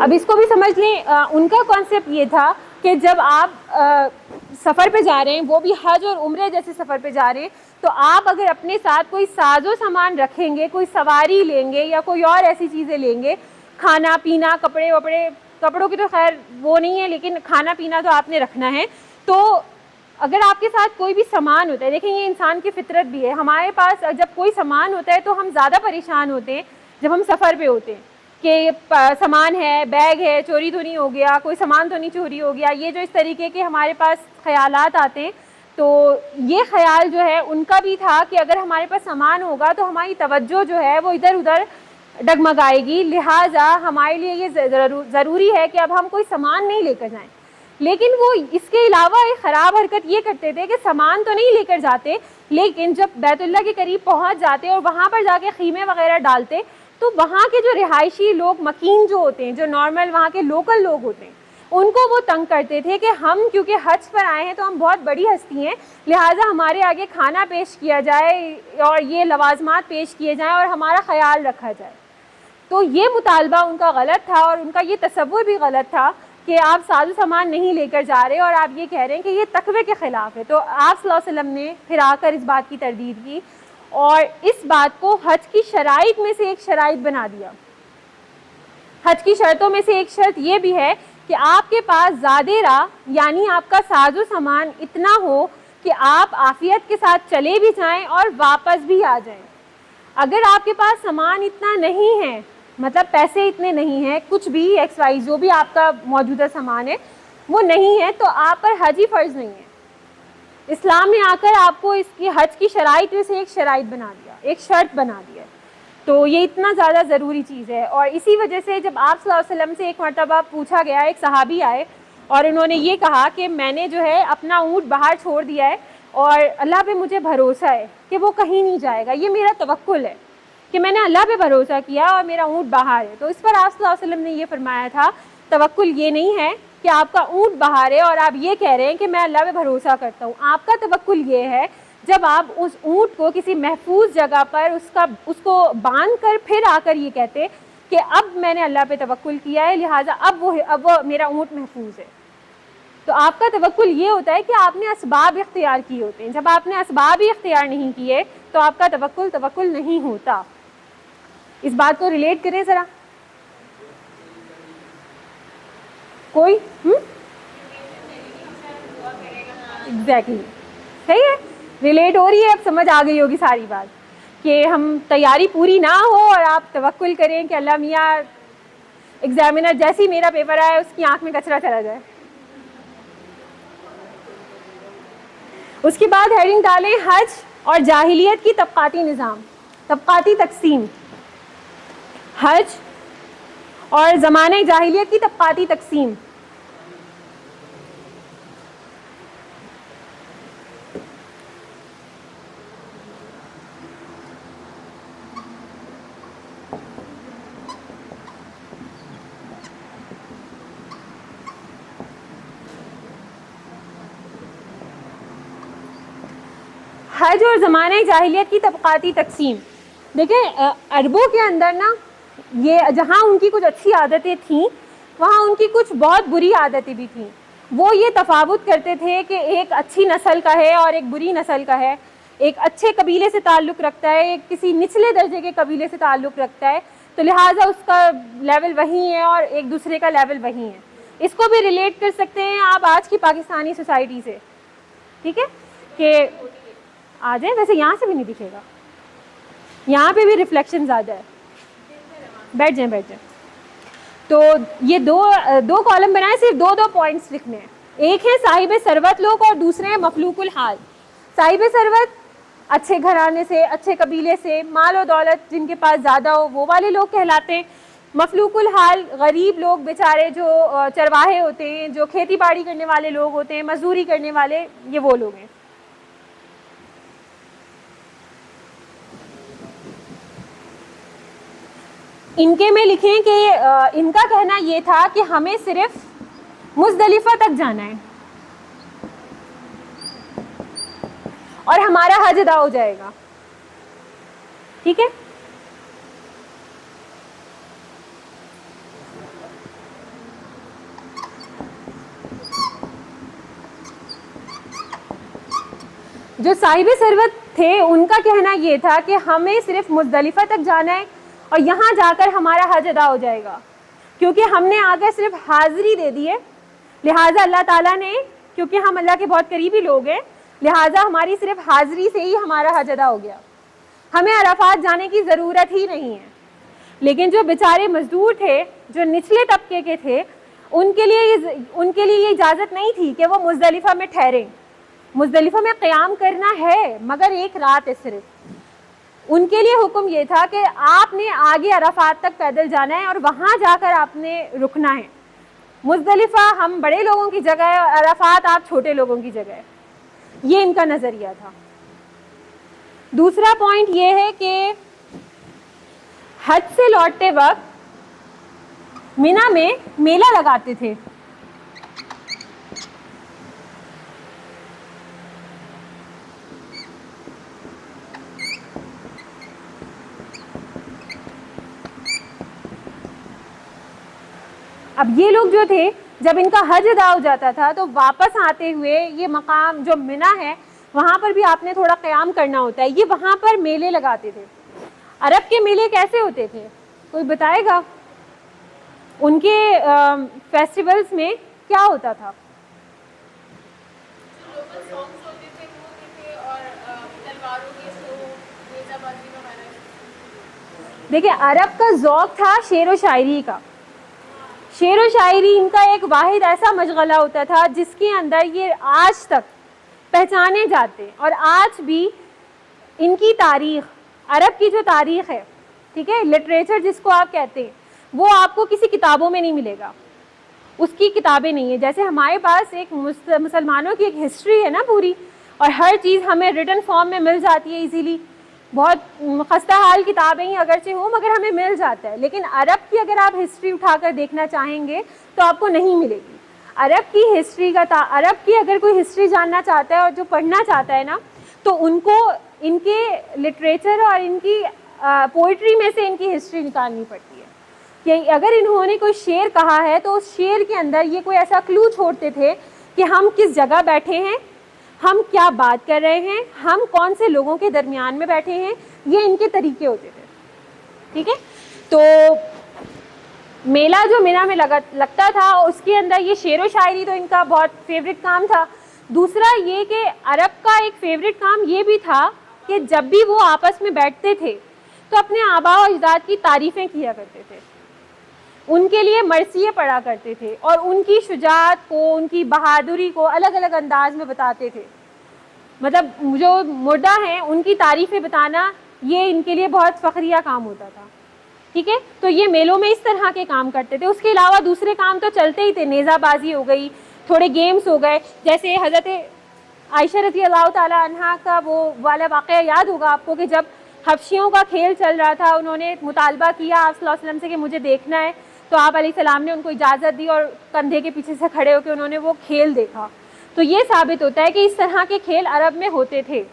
اب اس کو بھی سمجھ لیں، ان کا کانسیپٹ یہ تھا کہ جب آپ سفر پہ جا رہے ہیں، وہ بھی حج اور عمرے جیسے سفر پہ جا رہے ہیں، تو آپ اگر اپنے ساتھ کوئی ساز و سامان رکھیں گے، کوئی سواری لیں گے یا کوئی اور ایسی چیزیں لیں گے، کھانا پینا، کپڑے وپڑے، کپڑوں کی تو خیر وہ نہیں ہے، لیکن کھانا پینا تو آپ نے رکھنا ہے. تو اگر آپ کے ساتھ کوئی بھی سامان ہوتا ہے، دیکھیں یہ انسان کی فطرت بھی ہے، ہمارے پاس جب کوئی سامان ہوتا ہے تو ہم زیادہ پریشان ہوتے ہیں جب ہم سفر پہ ہوتے ہیں کہ سامان ہے، بیگ ہے، چوری تو نہیں ہو گیا، کوئی سامان تو نہیں چوری ہو گیا، یہ جو اس طریقے کے ہمارے پاس خیالات آتے ہیں. تو یہ خیال جو ہے ان کا بھی تھا کہ اگر ہمارے پاس سامان ہوگا تو ہماری توجہ جو ہے وہ ادھر ادھر ڈگمگائے گی، لہٰذا ہمارے لیے یہ ضروری ہے کہ اب ہم کوئی سامان نہیں لے کر جائیں. لیکن وہ اس کے علاوہ ایک خراب حرکت یہ کرتے تھے کہ سامان تو نہیں لے کر جاتے، لیکن جب بیت اللہ کے قریب پہنچ جاتے اور وہاں پر جا کے خیمے وغیرہ ڈالتے تو وہاں کے جو رہائشی لوگ مکین جو ہوتے ہیں، جو نارمل وہاں کے لوکل لوگ ہوتے ہیں، ان کو وہ تنگ کرتے تھے کہ ہم کیونکہ حج پر آئے ہیں تو ہم بہت بڑی ہستی ہیں، لہٰذا ہمارے آگے کھانا پیش کیا جائے اور یہ لوازمات پیش کیے جائیں اور ہمارا خیال رکھا جائے. تو یہ مطالبہ ان کا غلط تھا اور ان کا یہ تصور بھی غلط تھا کہ آپ ساز و سامان نہیں لے کر جا رہے اور آپ یہ کہہ رہے ہیں کہ یہ تقوی کے خلاف ہے. تو آپ صلی اللہ علیہ وسلم نے پھر آ کر اس بات کی تردید کی اور اس بات کو حج کی شرائط میں سے ایک شرائط بنا دیا. حج کی شرطوں میں سے ایک شرط یہ بھی ہے کہ آپ کے پاس زادِ راہ یعنی آپ کا ساز و سامان اتنا ہو کہ آپ عافیت کے ساتھ چلے بھی جائیں اور واپس بھی آ جائیں. اگر آپ کے پاس سامان اتنا نہیں ہے، مطلب پیسے اتنے نہیں ہیں، کچھ بھی ایکس وائی جو بھی آپ کا موجودہ سامان ہے وہ نہیں ہے، تو آپ پر حج ہی فرض نہیں ہے. اسلام نے آ کر آپ کو اس کی حج کی شرائط میں سے ایک شرائط بنا دیا، ایک شرط بنا دیا. تو یہ اتنا زیادہ ضروری چیز ہے. اور اسی وجہ سے جب آپ صلی اللہ علیہ وسلم سے ایک مرتبہ پوچھا گیا، ایک صحابی آئے اور انہوں نے یہ کہا کہ میں نے جو ہے اپنا اونٹ باہر چھوڑ دیا ہے اور اللہ پہ مجھے بھروسہ ہے کہ وہ کہیں نہیں جائے گا، یہ میرا توکل ہے کہ میں نے اللہ پہ بھروسہ کیا اور میرا اونٹ باہر ہے. تو اس پر آپ صلی اللہ علیہ وسلم نے یہ فرمایا تھا، توکل یہ نہیں ہے کہ آپ کا اونٹ باہر ہے اور آپ یہ کہہ رہے ہیں کہ میں اللہ پہ بھروسہ کرتا ہوں. آپ کا توکل یہ ہے جب آپ اس اونٹ کو کسی محفوظ جگہ پر اس کو باندھ کر پھر آ کر یہ کہتے کہ اب میں نے اللہ پہ توکل کیا ہے، لہٰذا اب وہ میرا اونٹ محفوظ ہے. تو آپ کا توکل یہ ہوتا ہے کہ آپ نے اسباب اختیار کیے ہوتے ہیں. جب آپ نے اسباب ہی اختیار نہیں کیے تو آپ کا توکل نہیں ہوتا. اس بات کو ریلیٹ کریں ذرا کوئی ایگزیکٹلی صحیح ہے، ریلیٹ ہو رہی ہے، اب سمجھ آ گئی ہوگی ساری بات کہ ہم تیاری پوری نہ ہو اور آپ توکل کریں کہ اللہ میاں ایگزامینر جیسی میرا پیپر آئے اس کی آنکھ میں کچرا چلا جائے. اس کے بعد ہیڈنگ ڈالیں حج اور جاہلیت کی طبقاتی نظام، طبقاتی تقسیم. حج اور زمانہ جاہلیت کی طبقاتی تقسیم. حج اور زمانہ جاہلیت کی طبقاتی تقسیم. دیکھیں عربوں کے اندر نا یہ جہاں ان کی کچھ اچھی عادتیں تھیں وہاں ان کی کچھ بہت بری عادتیں بھی تھیں. وہ یہ تفاوت کرتے تھے کہ ایک اچھی نسل کا ہے اور ایک بری نسل کا ہے، ایک اچھے قبیلے سے تعلق رکھتا ہے، ایک کسی نچلے درجے کے قبیلے سے تعلق رکھتا ہے، تو لہٰذا اس کا لیول وہی ہے اور ایک دوسرے کا لیول وہی ہے. اس کو بھی ریلیٹ کر سکتے ہیں آپ آج کی پاکستانی سوسائٹی سے، ٹھیک ہے کہ آ جائیں. ویسے یہاں سے بھی نہیں دکھے گا، یہاں پہ بھی ریفلیکشن زیادہ ہے. بیٹھ جائیں. تو یہ دو کالم بنائے، صرف دو پوائنٹس لکھنے ہیں. ایک ہے صاحب ثروت لوگ اور دوسرے ہیں مفلوق الحال. صاحب ثروت اچھے گھرانے سے، اچھے قبیلے سے، مال و دولت جن کے پاس زیادہ ہو وہ والے لوگ کہلاتے ہیں. مفلوق الحال غریب لوگ بیچارے جو چرواہے ہوتے ہیں، جو کھیتی باڑی کرنے والے لوگ ہوتے ہیں، مزدوری کرنے والے، یہ وہ لوگ ہیں. ان کے میں لکھیں کہ ان کا کہنا یہ تھا کہ ہمیں صرف مزدلفہ تک جانا ہے اور ہمارا حج ادا ہو جائے گا. ٹھیک ہے. جو صاحب ثروت تھے ان کا کہنا یہ تھا کہ ہمیں صرف مزدلفہ تک جانا ہے اور یہاں جا کر ہمارا حج ادا ہو جائے گا، کیونکہ ہم نے آ کر صرف حاضری دے دی ہے، لہٰذا اللہ تعالیٰ نے، کیونکہ ہم اللہ کے بہت قریبی لوگ ہیں، لہٰذا ہماری صرف حاضری سے ہی ہمارا حج ادا ہو گیا، ہمیں عرفات جانے کی ضرورت ہی نہیں ہے۔ لیکن جو بیچارے مزدور تھے، جو نچلے طبقے کے تھے، ان کے لیے یہ اجازت نہیں تھی کہ وہ مزدلفہ میں ٹھہریں۔ مزدلفہ میں قیام کرنا ہے مگر ایک رات ہے صرف۔ ان کے لیے حکم یہ تھا کہ آپ نے آگے عرفات تک پیدل جانا ہے اور وہاں جا کر آپ نے رکنا ہے۔ مزدلفہ ہم بڑے لوگوں کی جگہ ہے اور عرفات آپ چھوٹے لوگوں کی جگہ ہے، یہ ان کا نظریہ تھا۔ دوسرا پوائنٹ یہ ہے کہ حج سے لوٹتے وقت مینا میں میلہ لگاتے تھے۔ اب یہ لوگ جو تھے، جب ان کا حج ادا ہو جاتا تھا تو واپس آتے ہوئے یہ مقام جو مینا ہے وہاں پر بھی آپ نے تھوڑا قیام کرنا ہوتا ہے، یہ وہاں پر میلے لگاتے تھے۔ عرب کے میلے کیسے ہوتے تھے؟ کوئی بتائے گا؟ ان کے فیسٹیولز میں کیا ہوتا تھا؟ دیکھیں، عرب کا ذوق تھا شعر و شاعری کا۔ شعر و شاعری ان کا ایک واحد ایسا مشغلہ ہوتا تھا جس کے اندر یہ آج تک پہچانے جاتے، اور آج بھی ان کی تاریخ، عرب کی جو تاریخ ہے، ٹھیک ہے، لٹریچر جس کو آپ کہتے ہیں، وہ آپ کو کسی کتابوں میں نہیں ملے گا، اس کی کتابیں نہیں ہیں۔ جیسے ہمارے پاس ایک مسلمانوں کی ایک ہسٹری ہے نا پوری، اور ہر چیز ہمیں ریٹن فارم میں مل جاتی ہے ایزیلی، بہت خستہ حال کتابیں ہی اگرچہ ہوں مگر ہمیں مل جاتا ہے، لیکن عرب کی اگر آپ ہسٹری اٹھا کر دیکھنا چاہیں گے تو آپ کو نہیں ملے گی۔ عرب کی ہسٹری کا عرب کی اگر کوئی ہسٹری جاننا چاہتا ہے اور جو پڑھنا چاہتا ہے نا، تو ان کو ان کے لٹریچر اور ان کی پوئٹری میں سے ان کی ہسٹری نکالنی پڑتی ہے، کہ اگر انہوں نے کوئی شعر کہا ہے تو اس شعر کے اندر یہ کوئی ایسا کلو چھوڑتے تھے کہ ہم کس جگہ بیٹھے ہیں، ہم کیا بات کر رہے ہیں، ہم کون سے لوگوں کے درمیان میں بیٹھے ہیں، یہ ان کے طریقے ہوتے تھے، ٹھیک ہے۔ تو میلہ جو مینا میں لگتا تھا اس کے اندر یہ شعر و شاعری تو ان کا بہت فیوریٹ کام تھا۔ دوسرا یہ کہ عرب کا ایک فیوریٹ کام یہ بھی تھا کہ جب بھی وہ آپس میں بیٹھتے تھے تو اپنے آباء و اجداد کی تعریفیں کیا کرتے تھے، ان کے لیے مرثیے پڑھا کرتے تھے اور ان کی شجاعت کو، ان کی بہادری کو الگ الگ انداز میں بتاتے تھے۔ مطلب جو مردہ ہیں ان کی تعریفیں بتانا یہ ان کے لیے بہت فخریہ کام ہوتا تھا، ٹھیک ہے۔ تو یہ میلوں میں اس طرح کے کام کرتے تھے۔ اس کے علاوہ دوسرے کام تو چلتے ہی تھے، نیزہ بازی ہو گئی، تھوڑے گیمز ہو گئے، جیسے حضرت عائشہ رضی اللہ تعالیٰ عنہا کا وہ والا واقعہ یاد ہوگا آپ کو کہ جب حبشیوں کا کھیل چل رہا تھا، انہوں نے مطالبہ کیا آپ صلی اللہ علیہ وسلم سے کہ مجھے دیکھنا ہے، تو آپ علیہ السلام نے ان کو اجازت دی اور کندھے کے پیچھے سے کھڑے ہو کے انہوں نے وہ کھیل دیکھا۔ تو یہ ثابت ہوتا ہے کہ اس طرح کے کھیل عرب میں ہوتے تھے۔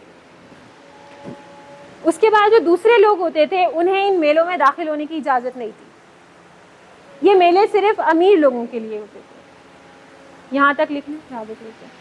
اس کے بعد جو دوسرے لوگ ہوتے تھے انہیں ان میلوں میں داخل ہونے کی اجازت نہیں تھی، یہ میلے صرف امیر لوگوں کے لیے ہوتے تھے۔ یہاں تک لکھنا ثابت ہوتا ہے۔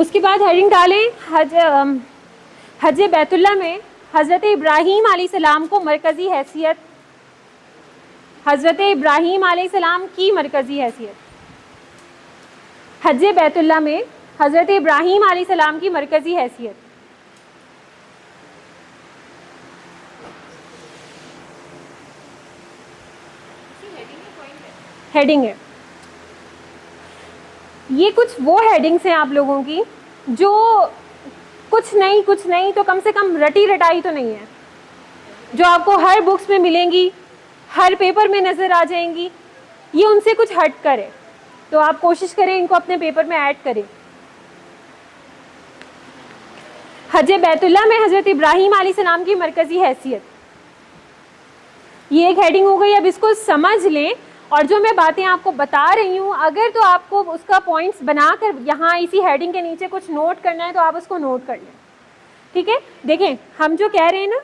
اس کے بعد ہیڈنگ ڈالیں حج بیت اللہ میں حضرت ابراہیم علیہ السلام کو مرکزی حیثیت، حضرت ابراہیم علیہ السلام کی مرکزی حیثیت، حج بیت اللہ میں حضرت ابراہیم علیہ السلام کی مرکزی حیثیت. ہیڈنگ ہے. یہ کچھ وہ ہیڈنگس ہیں آپ لوگوں کی جو کچھ نہیں تو کم سے کم رٹی رٹائی تو نہیں ہے، جو آپ کو ہر بکس میں ملیں گی، ہر پیپر میں نظر آ جائیں گی. یہ ان سے کچھ ہٹ کرے، تو آپ کوشش کریں ان کو اپنے پیپر میں ایڈ کریں. حج بیت اللہ میں حضرت ابراہیم علیہ السلام کی مرکزی حیثیت، یہ ایک ہیڈنگ ہو گئی. اب اس کو سمجھ لیں، اور جو میں باتیں آپ کو بتا رہی ہوں اگر تو آپ کو اس کا پوائنٹس بنا کر یہاں اسی ہیڈنگ کے نیچے کچھ نوٹ کرنا ہے تو آپ اس کو نوٹ کر لیں. ٹھیک ہے، دیکھیں ہم جو کہہ رہے ہیں نا،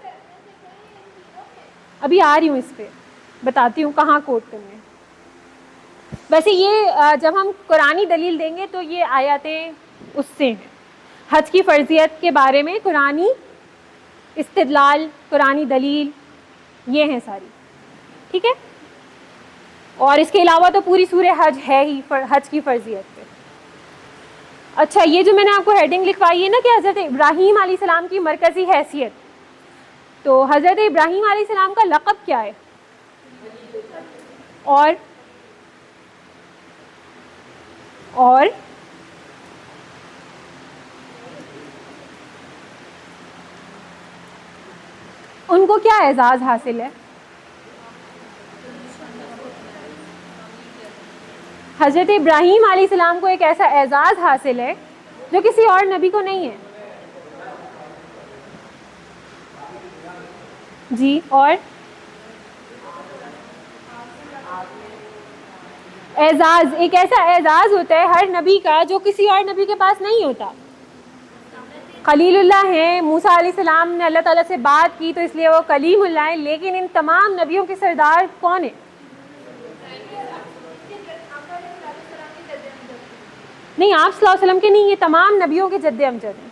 ابھی آ رہی ہوں اس پہ بتاتی ہوں کہاں کوٹ کرنے ہیں. ویسے یہ جب ہم قرآنی دلیل دیں گے تو یہ آیاتیں اس سے ہیں، حج کی فرضیت کے بارے میں قرآنی استدلال، قرآنی دلیل یہ ہیں ساری. ٹھیک ہے، اور اس کے علاوہ تو پوری سورہ حج ہے ہی حج کی فرضیت پہ. اچھا، یہ جو میں نے آپ کو ہیڈنگ لکھوائی ہے نا کہ حضرت ابراہیم علیہ السلام کی مرکزی حیثیت، تو حضرت ابراہیم علیہ السلام کا لقب کیا ہے؟ اور ان کو کیا اعزاز حاصل ہے؟ حضرت ابراہیم علیہ السلام کو ایک ایسا اعزاز حاصل ہے جو کسی اور نبی کو نہیں ہے. جی، اور اعزاز، ایک ایسا اعزاز ہوتا ہے ہر نبی کا جو کسی اور نبی کے پاس نہیں ہوتا. خلیل اللہ ہیں، موسیٰ علیہ السلام نے اللہ تعالیٰ سے بات کی تو اس لیے وہ کلیم اللہ ہیں، لیکن ان تمام نبیوں کے سردار کون ہیں؟ نہیں، آپ صلی اللہ علیہ وسلم کے نہیں، یہ تمام نبیوں کے جد امجد ہیں.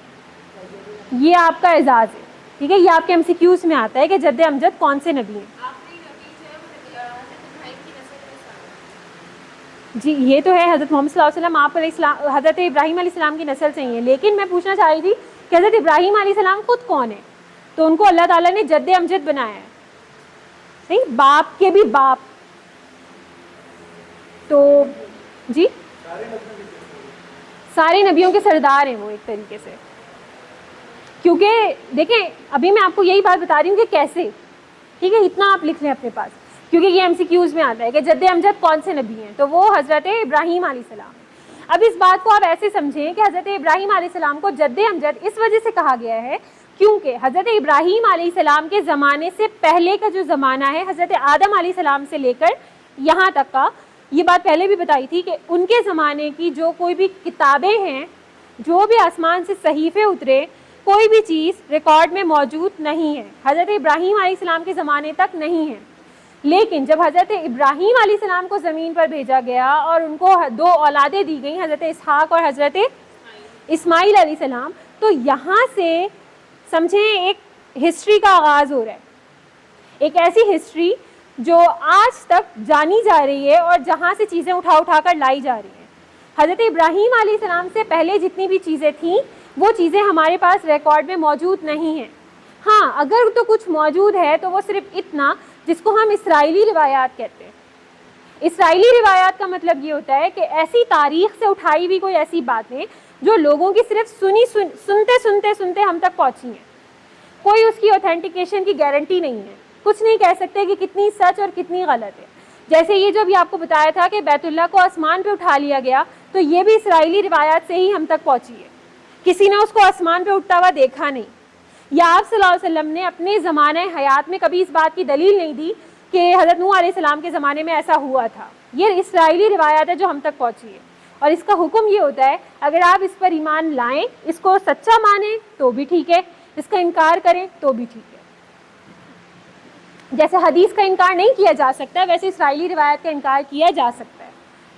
یہ آپ کا اعزاز ہے. ٹھیک ہے، یہ آپ کے ایم سی کیوز میں آتا ہے کہ جد امجد کون سے نبی ہیں. جی، یہ تو ہے حضرت محمد صلی اللہ علیہ وسلم، آپ علیہ السلام حضرت ابراہیم علیہ السلام کی نسل سے ہی ہیں. لیکن میں پوچھنا چاہ رہی تھی کہ حضرت ابراہیم علیہ السلام خود کون ہے؟ تو ان کو اللہ تعالیٰ نے جد امجد بنایا ہے. نہیں، باپ کے بھی باپ. تو جی، سارے نبیوں کے سردار ہیں وہ ایک طریقے سے. کیونکہ دیکھیں ابھی میں آپ کو یہی بات بتا رہی ہوں کہ کیسے. ٹھیک ہے، اتنا آپ لکھ لیں اپنے پاس، کیونکہ یہ ایم سی کیوز میں آتا ہے کہ جد امجد کون سے نبی ہیں، تو وہ حضرت ابراہیم علیہ السلام. اب اس بات کو آپ ایسے سمجھیں کہ حضرت ابراہیم علیہ السلام کو جد امجد اس وجہ سے کہا گیا ہے کیونکہ حضرت ابراہیم علیہ السلام کے زمانے سے پہلے کا جو زمانہ ہے، حضرت آدم علیہ السلام سے لے کر یہاں تک کا، یہ بات پہلے بھی بتائی تھی کہ ان کے زمانے کی جو کوئی بھی کتابیں ہیں، جو بھی آسمان سے صحیفے اترے، کوئی بھی چیز ریکارڈ میں موجود نہیں ہے، حضرت ابراہیم علیہ السلام کے زمانے تک نہیں ہے. لیکن جب حضرت ابراہیم علیہ السلام کو زمین پر بھیجا گیا اور ان کو 2 اولادیں دی گئیں، حضرت اسحاق اور حضرت اسماعیل علیہ السلام، تو یہاں سے سمجھیں ایک ہسٹری کا آغاز ہو رہا ہے. ایک ایسی ہسٹری جو آج تک جانی جا رہی ہے اور جہاں سے چیزیں اٹھا کر لائی جا رہی ہیں. حضرت ابراہیم علیہ السلام سے پہلے جتنی بھی چیزیں تھیں وہ چیزیں ہمارے پاس ریکارڈ میں موجود نہیں ہیں. ہاں، اگر تو کچھ موجود ہے تو وہ صرف اتنا جس کو ہم اسرائیلی روایات کہتے ہیں. اسرائیلی روایات کا مطلب یہ ہوتا ہے کہ ایسی تاریخ سے اٹھائی ہوئی کوئی ایسی باتیں جو لوگوں کی صرف سنتے ہم تک پہنچی ہیں. کوئی اس کی اوتھینٹیکیشن کی گارنٹی نہیں ہے، کچھ نہیں کہہ سکتے کہ کتنی سچ اور کتنی غلط ہے. جیسے یہ جو بھی آپ کو بتایا تھا کہ بیت اللہ کو آسمان پہ اٹھا لیا گیا، تو یہ بھی اسرائیلی روایات سے ہی ہم تک پہنچی ہے. کسی نے اس کو آسمان پہ اٹھتا ہوا دیکھا نہیں، یا آپ صلی اللہ علیہ وسلم نے اپنے زمانہ حیات میں کبھی اس بات کی دلیل نہیں دی کہ حضرت نوح علیہ السلام کے زمانے میں ایسا ہوا تھا. یہ اسرائیلی روایات ہے جو ہم تک پہنچی ہے. اور اس کا حکم یہ ہوتا ہے اگر آپ اس پر ایمان لائیں، اس کو سچا مانیں تو بھی ٹھیک ہے، اس کا انکار کریں تو بھی ٹھیک ہے. جیسے حدیث کا انکار نہیں کیا جا سکتا، ویسے اسرائیلی روایت کا انکار کیا جا سکتا ہے.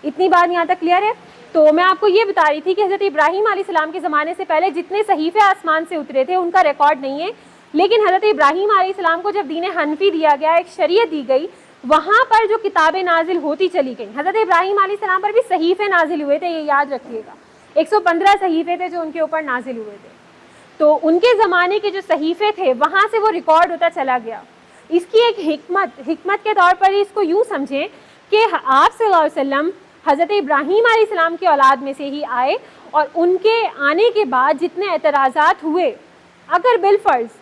اتنی بات یہاں تک کلیئر ہے؟ تو میں آپ کو یہ بتا رہی تھی کہ حضرت ابراہیم علیہ السلام کے زمانے سے پہلے جتنے صحیفے آسمان سے اترے تھے ان کا ریکارڈ نہیں ہے، لیکن حضرت ابراہیم علیہ السلام کو جب دین حنفی دیا گیا، ایک شریعت دی گئی، وہاں پر جو کتابیں نازل ہوتی چلی گئیں، حضرت ابراہیم علیہ السلام پر بھی صحیفے نازل ہوئے تھے، یہ یاد رکھیے گا، 115 صحیفے تھے جو ان کے اوپر نازل ہوئے تھے. تو ان کے زمانے کے جو صحیفے تھے وہاں سے وہ ریکارڈ ہوتا چلا گیا. اس کی ایک حکمت کے طور پر اس کو یوں سمجھیں کہ آپ صلی اللہ علیہ وسلم حضرت ابراہیم علیہ السلام کی اولاد میں سے ہی آئے، اور ان کے آنے کے بعد جتنے اعتراضات ہوئے، اگر بالفرض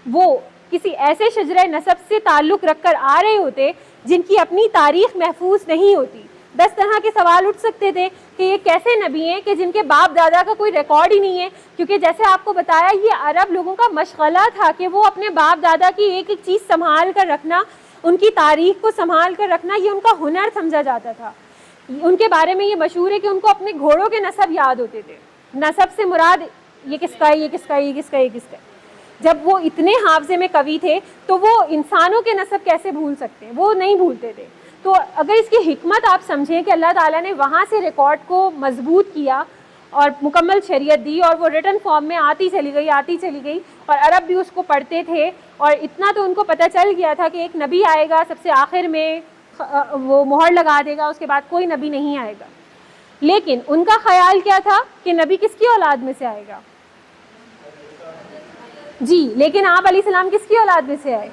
وہ کسی ایسے شجرہ نسب سے تعلق رکھ کر آ رہے ہوتے جن کی اپنی تاریخ محفوظ نہیں ہوتی، 10 طرح کے سوال اٹھ سکتے تھے کہ یہ کیسے نبی ہیں کہ جن کے باپ دادا کا کوئی ریکارڈ ہی نہیں ہے. کیونکہ جیسے آپ کو بتایا، یہ عرب لوگوں کا مشغلہ تھا کہ وہ اپنے باپ دادا کی ایک ایک چیز سنبھال کر رکھنا، ان کی تاریخ کو سنبھال کر رکھنا، یہ ان کا ہنر سمجھا جاتا تھا. ان کے بارے میں یہ مشہور ہے کہ ان کو اپنے گھوڑوں کے نسب یاد ہوتے تھے. نسب سے مراد یہ کس کا ہے، یہ کس کا ہے، یہ کس کا ہے، یہ کس کا ہے. جب وہ اتنے حافظے میں قوی تھے تو وہ انسانوں کے نسب کیسے بھول سکتے ہیں، وہ نہیں بھولتے تھے. تو اگر اس کی حکمت آپ سمجھیں کہ اللہ تعالیٰ نے وہاں سے ریکارڈ کو مضبوط کیا اور مکمل شریعت دی، اور وہ ریٹن فارم میں آتی چلی گئی، اور عرب بھی اس کو پڑھتے تھے، اور اتنا تو ان کو پتہ چل گیا تھا کہ ایک نبی آئے گا، سب سے آخر میں وہ مہر لگا دے گا، اس کے بعد کوئی نبی نہیں آئے گا. لیکن ان کا خیال کیا تھا کہ نبی کس کی اولاد میں سے آئے گا؟ جی، لیکن آپ علیہ السلام کس کی اولاد میں سے آئے؟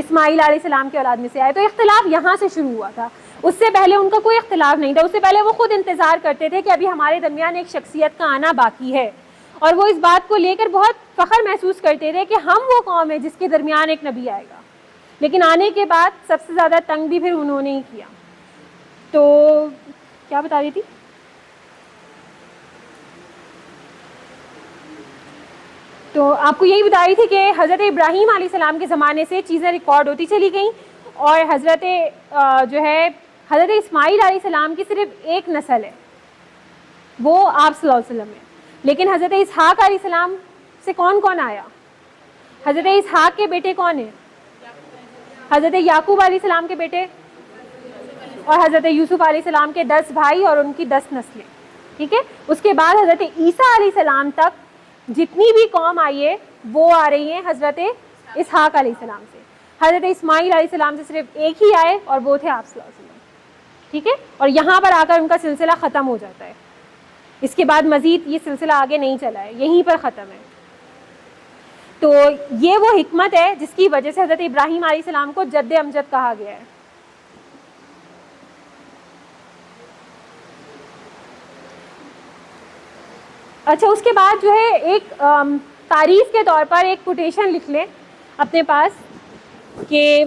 اسماعیل علیہ السلام کی اولاد میں سے آئے. تو اختلاف یہاں سے شروع ہوا تھا، اس سے پہلے ان کا کوئی اختلاف نہیں تھا. اس سے پہلے وہ خود انتظار کرتے تھے کہ ابھی ہمارے درمیان ایک شخصیت کا آنا باقی ہے، اور وہ اس بات کو لے کر بہت فخر محسوس کرتے تھے کہ ہم وہ قوم ہے جس کے درمیان ایک نبی آئے گا. لیکن آنے کے بعد سب سے زیادہ تنگ بھی پھر انہوں نے ہی کیا. تو کیا بتا رہی تھی؟ تو آپ کو یہی بتا رہی تھی کہ حضرت ابراہیم علیہ السلام کے زمانے سے چیزیں ریکارڈ ہوتی چلی گئیں، اور حضرت حضرت اسماعیل علیہ السلام کی صرف ایک نسل ہے، وہ آپ صلی اللہ علیہ وسلم ہے. لیکن حضرت اسحاق علیہ السلام سے کون کون آیا؟ حضرت اسحاق کے بیٹے کون ہیں؟ حضرت یعقوب علیہ السلام کے بیٹے، اور حضرت یوسف علیہ السلام کے 10 بھائی اور ان کی 10 نسلیں. ٹھیک ہے. اس کے بعد حضرت عیسیٰ علیہ السلام تک جتنی بھی قوم آئی ہے وہ آ رہی ہیں حضرت اسحاق علیہ السلام سے. حضرت اسماعیل علیہ السلام سے صرف ایک ہی آئے، اور وہ تھے آپ صلی اللہ علیہ وسلم. ٹھیک ہے. اور یہاں پر آ کر ان کا سلسلہ ختم ہو جاتا ہے. اس کے بعد مزید یہ سلسلہ آگے نہیں چلا ہے، یہیں پر ختم ہے. تو یہ وہ حکمت ہے جس کی وجہ سے حضرت ابراہیم علیہ السلام کو جد امجد کہا گیا ہے. اچھا، اس کے بعد جو ہے ایک تعریف کے طور پر ایک کوٹیشن لکھ لیں اپنے پاس کہ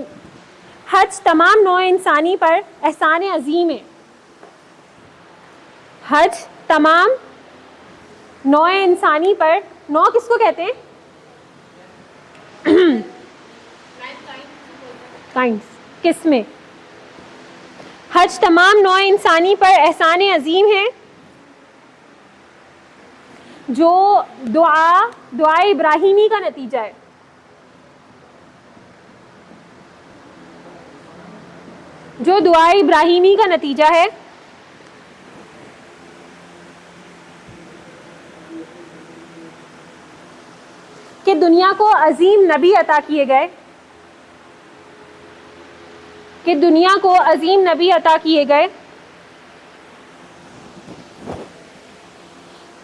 حج تمام نوع انسانی پر احسان عظیم ہے. حج تمام نوع انسانی پر، نوع کس کو کہتے ہیں؟ کائنڈس. کس میں؟ حج تمام نوع انسانی پر احسان عظیم ہے جو دعا ابراہیمی کا نتیجہ ہے. جو دعا ابراہیمی کا نتیجہ ہے. کہ دنیا کو عظیم نبی عطا کیے گئے، کہ دنیا کو عظیم نبی عطا کیے گئے.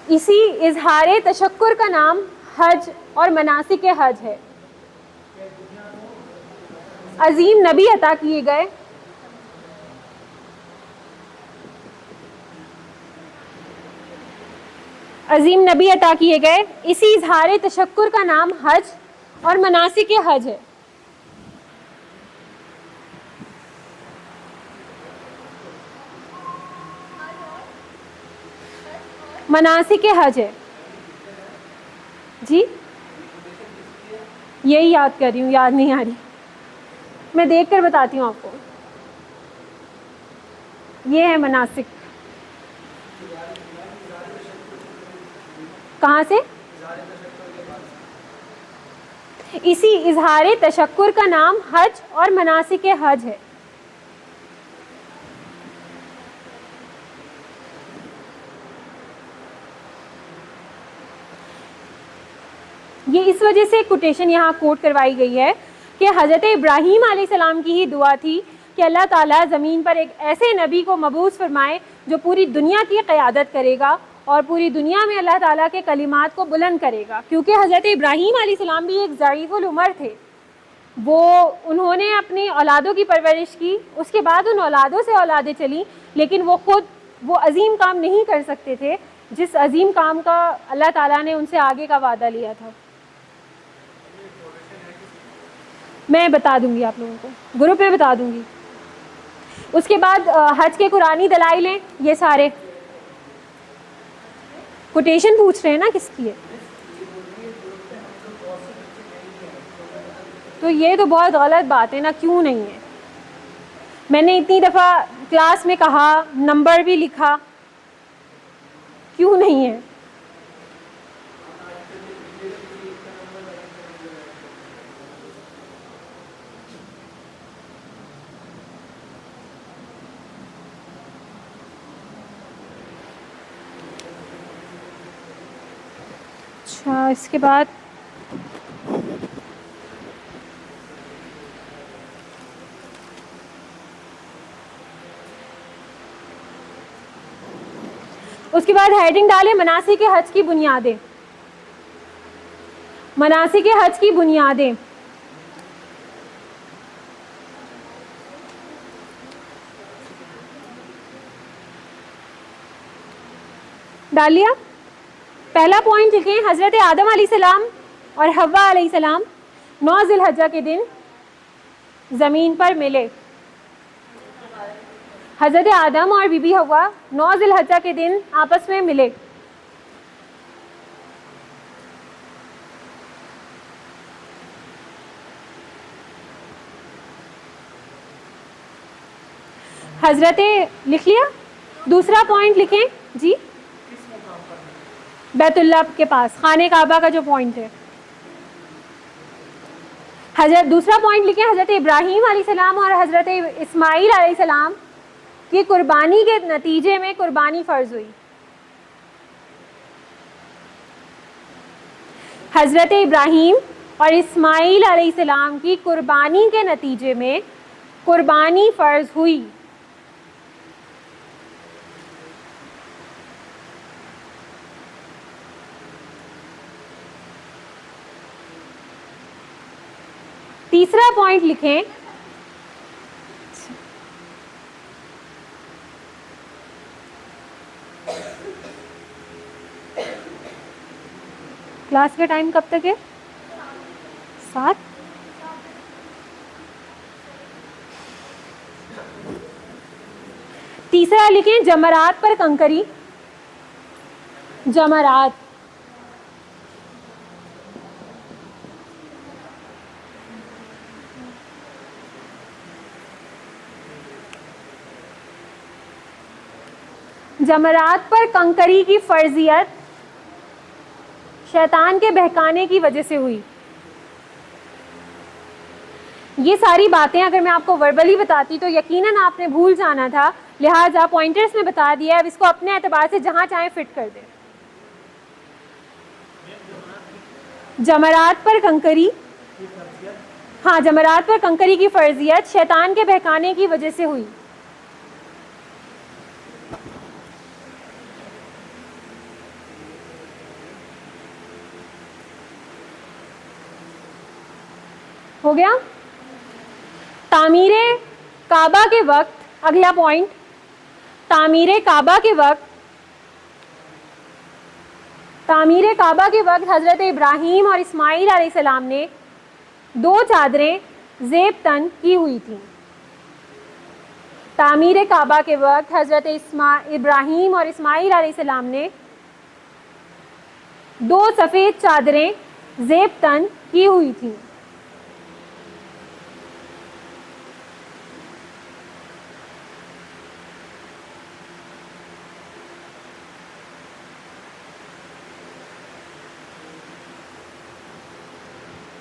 اسی اظہار تشکر کا نام حج اور مناسک حج ہے. عظیم نبی عطا کیے گئے، عظیم نبی عطا کیے گئے، اسی اظہار تشکر کا نام حج اور مناسک حج ہے. مناسک حج ہے. جی یہی یاد کر رہی ہوں، یاد نہیں آ رہی، میں دیکھ کر بتاتی ہوں آپ کو. یہ ہے مناسک. کہاں سے؟ اسی اظہار تشکر کا نام حج اور مناسک حج ہے. یہ اس وجہ سے کوٹیشن یہاں کوٹ کروائی گئی ہے کہ حضرت ابراہیم علیہ السلام کی ہی دعا تھی کہ اللہ تعالیٰ زمین پر ایک ایسے نبی کو مبعوث فرمائے جو پوری دنیا کی قیادت کرے گا اور پوری دنیا میں اللہ تعالیٰ کے کلمات کو بلند کرے گا. کیونکہ حضرت ابراہیم علیہ السلام بھی ایک ضعیف العمر تھے. انہوں نے اپنی اولادوں کی پرورش کی, اس کے بعد ان اولادوں سے اولادیں چلیں, لیکن وہ خود وہ عظیم کام نہیں کر سکتے تھے جس عظیم کام کا اللہ تعالیٰ نے ان سے آگے کا وعدہ لیا تھا. میں بتا دوں گی آپ لوگوں کو, گروپ میں بتا دوں گی. اس کے بعد حج کے قرآنی دلائل ہیں, یہ سارے کوٹیشن پوچھ رہے ہیں نا کس کی ہے, تو یہ تو بہت غلط بات ہے نا, کیوں نہیں ہے. میں نے اتنی دفعہ کلاس میں کہا, نمبر بھی لکھا, کیوں نہیں ہے. اچھا, اس کے بعد ہیڈنگ ڈالے مناسک حج کی بنیادیں. مناسک حج کی بنیادیں. ڈال لیا. پہلا پوائنٹ لکھیں, حضرت آدم علیہ السلام اور حوا علیہ السلام 9 ذی الحجہ کے دن زمین پر ملے. حضرت آدم اور بی بی حوا 9 ذی الحجہ کے دن آپس میں ملے. حضرت لکھ لیا. دوسرا پوائنٹ لکھیں جی, بیت اللہ کے پاس خانہ کعبہ کا جو پوائنٹ ہے. دوسرا پوائنٹ لکھیں, حضرت ابراہیم علیہ السلام اور حضرت اسماعیل علیہ السلام کی قربانی کے نتیجے میں قربانی فرض ہوئی. حضرت ابراہیم اور اسماعیل علیہ السلام کی قربانی کے نتیجے میں قربانی فرض ہوئی. تیسرا پوائنٹ لکھیں, کلاس کا ٹائم کب تک ہے؟ 7. تیسرا لکھیں جمرات پر کنکری. جمرات جمرات پر کنکری کی فرضیت شیطان کے بہکانے کی وجہ سے ہوئی. یہ ساری باتیں اگر میں آپ کو وربلی بتاتی تو یقیناً آپ نے بھول جانا تھا, لہٰذا پوائنٹرز میں بتا دیا ہے, اب اس کو اپنے اعتبار سے جہاں چاہیں فٹ کر دیں. جمرات پر کنکری, ہاں جمرات پر کنکری کی فرضیت شیطان کے بہکانے کی وجہ سے ہوئی. ہو گیا. تعمیر کعبہ کے وقت, اگلا پوائنٹ, تعمیر کعبہ کے وقت حضرت ابراہیم اور اسماعیل علیہ السلام نے 2 چادریں زیب تن کی ہوئی تھیں. تعمیر کعبہ کے وقت حضرت ابراہیم اور اسماعیل علیہ السلام نے 2 سفید چادریں زیب تن کی ہوئی تھیں.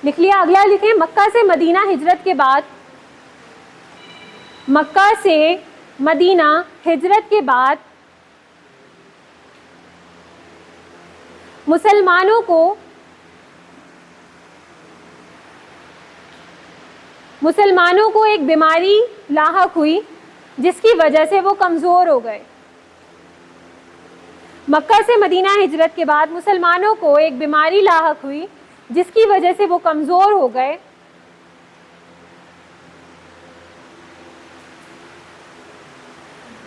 لکھ لیا. اگلا لکھیں مکہ سے مدینہ ہجرت کے بعد, مکہ سے مدینہ ہجرت کے بعد مسلمانوں کو مسلمانوں کو ایک بیماری لاحق ہوئی جس کی وجہ سے وہ کمزور ہو گئے. مکہ سے مدینہ ہجرت کے بعد مسلمانوں کو ایک بیماری لاحق ہوئی جس کی وجہ سے وہ کمزور ہو گئے.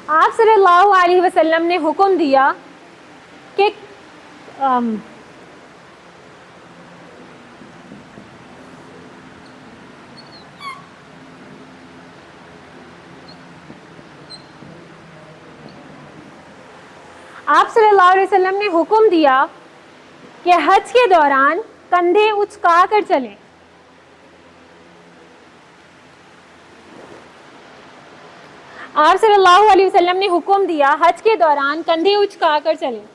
آپ صلی اللہ علیہ وسلم نے حکم دیا کہ آپ صلی اللہ علیہ وسلم نے حکم دیا کہ حج کے دوران کندھے اچکا کر چلیں. آپ صلی اللہ علیہ وسلم نے حکم دیا حج کے دوران کندھے اچکا کر چلیں.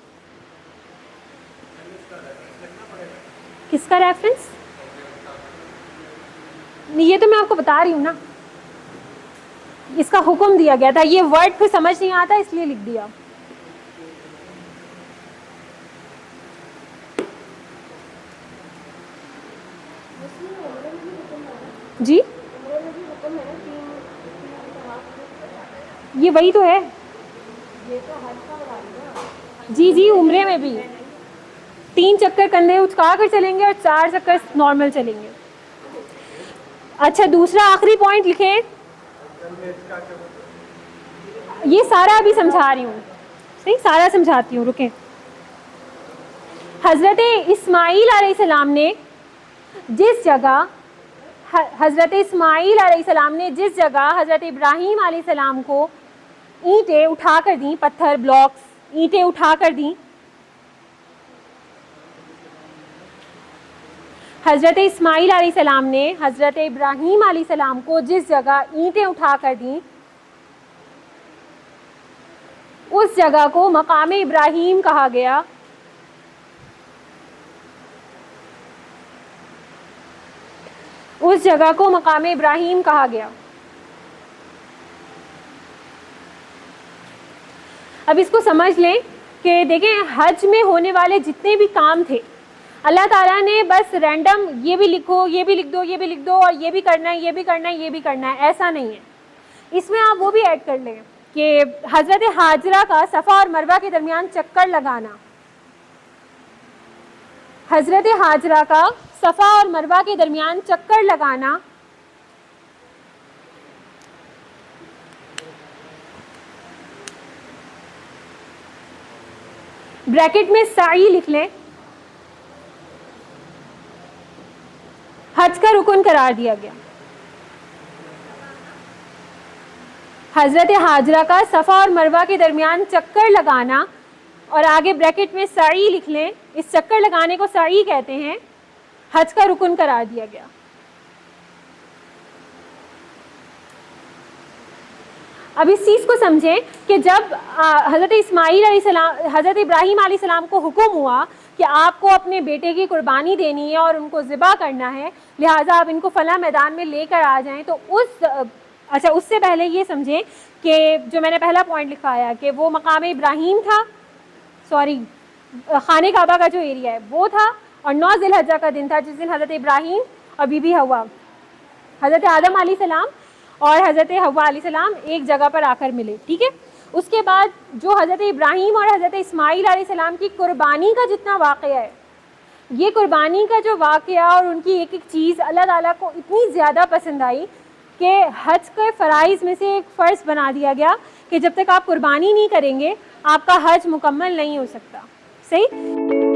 کس کا ریفرنس؟ یہ تو میں آپ کو بتا رہی ہوں نا, اس کا حکم دیا گیا تھا. یہ ورڈ پھر سمجھ نہیں آتا اس لیے لکھ دیا. جی یہ وہی تو ہے. جی جی عمرے میں بھی 3 چکر کندھے اچکا کر چلیں گے اور 4 چکر نارمل چلیں گے. اچھا دوسرا آخری پوائنٹ لکھیں. یہ سارا ابھی سمجھا رہی ہوں, صحیح سارا سمجھاتی ہوں, رکیں. حضرت اسماعیل علیہ السلام نے جس جگہ حضرت ابراہیم علیہ السلام کو اینٹیں اٹھا کر دیں, پتھر بلاکس اینٹیں اٹھا کر دیں, حضرت اسماعیل علیہ السلام نے حضرت ابراہیم علیہ السلام کو جس جگہ اینٹیں اٹھا کر دیں اس جگہ کو مقام ابراہیم کہا گیا. اس جگہ کو مقام ابراہیم کہا گیا. اب اس کو سمجھ لیں کہ دیکھیں حج میں ہونے والے جتنے بھی کام تھے اللہ تعالیٰ نے بس رینڈم یہ بھی لکھو, یہ بھی لکھ دو, یہ بھی لکھ دو, اور یہ بھی کرنا ہے, یہ بھی کرنا ہے, یہ بھی کرنا ہے, ایسا نہیں ہے. اس میں آپ وہ بھی ایڈ کر لیں کہ حضرت ہاجرہ کا صفا اور مروہ کے درمیان چکر لگانا, حضرت ہاجرہ کا صفا اور مروہ کے درمیان چکر لگانا, بریکٹ میں سعی لکھ لیں, حج کا رکن قرار دیا گیا. حضرت ہاجرہ کا صفا اور مروہ کے درمیان چکر لگانا, اور آگے بریکٹ میں سعی لکھ لیں, اس چکر لگانے کو سعی کہتے ہیں, حج کا رکن قرار دیا گیا. اب اس چیز کو سمجھیں کہ جب حضرت ابراہیم علیہ السلام کو حکم ہوا کہ آپ کو اپنے بیٹے کی قربانی دینی ہے اور ان کو ذبح کرنا ہے, لہٰذا آپ ان کو فلاں میدان میں لے کر آ جائیں, تو اس سے پہلے یہ سمجھیں کہ جو میں نے پہلا پوائنٹ لکھایا کہ وہ مقام ابراہیم تھا, خانہ کعبہ کا جو ایریا ہے وہ تھا, اور 9 ذی الحجہ کا دن تھا جس دن حضرت ابراہیم اور بی بی حوا, حضرت آدم علیہ السلام اور حضرت حوا علیہ السلام ایک جگہ پر آ کر ملے. ٹھیک ہے, اس کے بعد جو حضرت ابراہیم اور حضرت اسماعیل علیہ السلام کی قربانی کا جتنا واقعہ ہے, یہ قربانی کا جو واقعہ اور ان کی ایک ایک چیز اللہ تعالیٰ کو اتنی زیادہ پسند آئی کہ حج کے فرائض میں سے ایک فرض بنا دیا گیا کہ جب تک آپ قربانی نہیں کریں گے آپ کا حج مکمل نہیں ہو سکتا. صحیح.